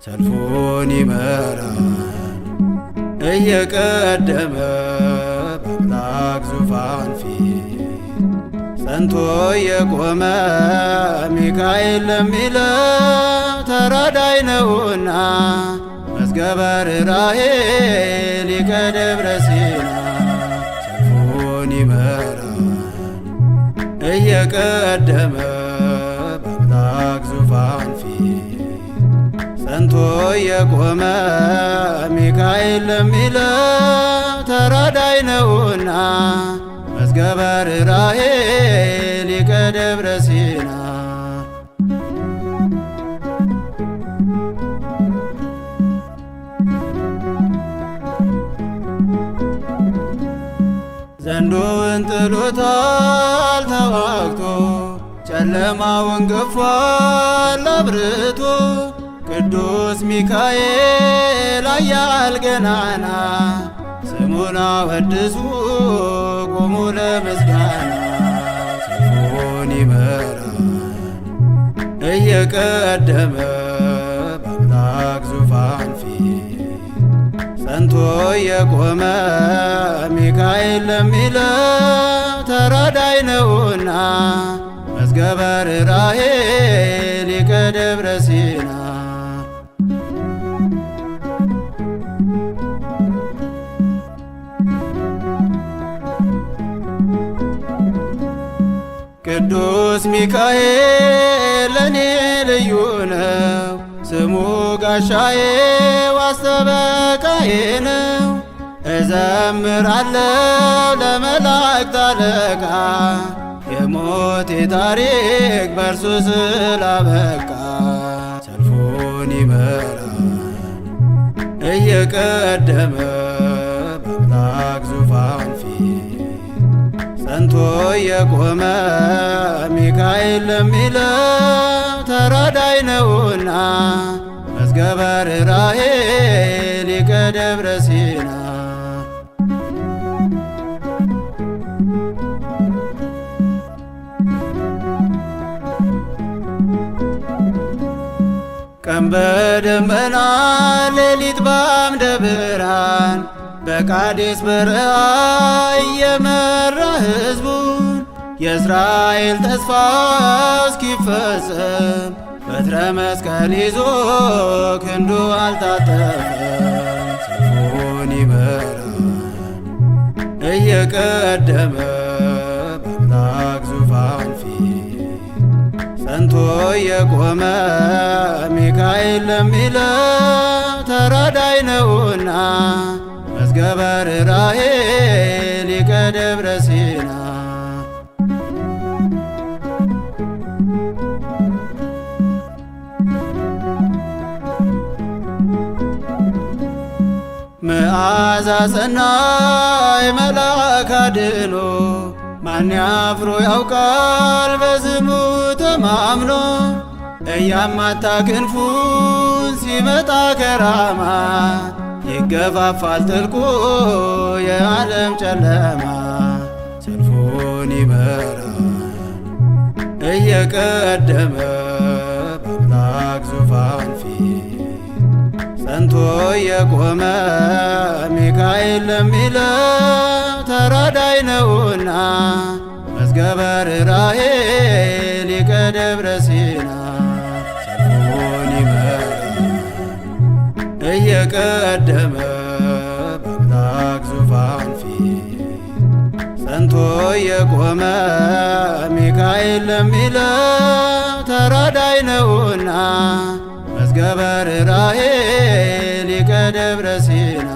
ሰልፉን ይመራል እየቀደመ በአምላክ ዙፋን ፊት ጸንቶ የቆመ ሚካኤል ለሚለው ተራዳይ ነውና መዝገበ ርኅራኄ ሊቀ ደብረ ሲና። ሰልፉን ይመራል እየቀደመ በአምላክ ዙፋን ፊት ጸንቶ የቆመ ሚካኤል ለሚለው ተራዳይ ነውና መዝገበ ርኅራኄ ሊቀ ደብረ ሲና። ዘንዶውን ጥሎታል ተዋግቶ ጨለማውን ገፏል አብርቶ ቅዱስ ሚካኤል ኃያል ገናና ስሙን አወድሱ ቆሙ ለምስጋና። ሰልፉን ይመራል እየቀደመ በአምላክ ዙፋን ፊት ጸንቶ የቆመ ሚካኤል ለሚለው ተራዳይ ነውና መዝገበ ርኅራኄ ሊቀ ደብረ ሲና። ቅዱስ ሚካኤል ለኔ ልዩ ነው ስሙ ጋሻዬ ዋስ ጠበቃዬ ነው። እዘምራለሁ ለመላእክት አለቃ የሞቴ ታሪክ በእርሱ ስላበቃ። ሰልፉን ይመራል እየቀደመ በአምላክ ዙፋን ፊት ጸንቶ የቆመ ሚካኤል ለሚለው ተራዳይ ነውና መዝገበ ርኅራኄ ሊቀ ደብረ ሲና። ቀን በደመና ሌሊት በአምደ ብርሃን በቃዴስ በረሃ እየመራ ሕዝቡን የእስራኤል ተስፋ እስኪፈጸም በትረ መስቀል ይዞ ክንዱ አልታጠፈም። ሰልፉን ይመራል እየቀደመ በአምላክ ዙፋን ፊት ጸንቶ የቆመ ሚካኤል ለሚለው ተራዳይ ነውና መዝገበ ርኅራኄ ሊቀ ደብረ ሲና። መዓዛ ሰናይ መልአክ አድኖ ማን ያፍሮ ያውቃል በስሙ ተማምኖ። እያማታ ክንፉን ሲመጣ ከራማ ይገፋፋል ጥልቁ የዓለም ጨለማ። ሰልፉን ይመራል እየቀደመ በአምላክ ዙፋን ፊት ጸንቶ የቆመ ሚካኤል ለሚለው ተራዳይ ነውና መዝገበ ርኅራኄ ሊቀ ደብረ ሲና። ሰልፉን ይመራል እየቀደመ በአምላክ ዙፋን ፊት ጸንቶ የቆመ ሚካኤል ለሚለው ተራዳይ ነውና መዝገበ ርኅራኄ ሊቀ ደብረ ሲና።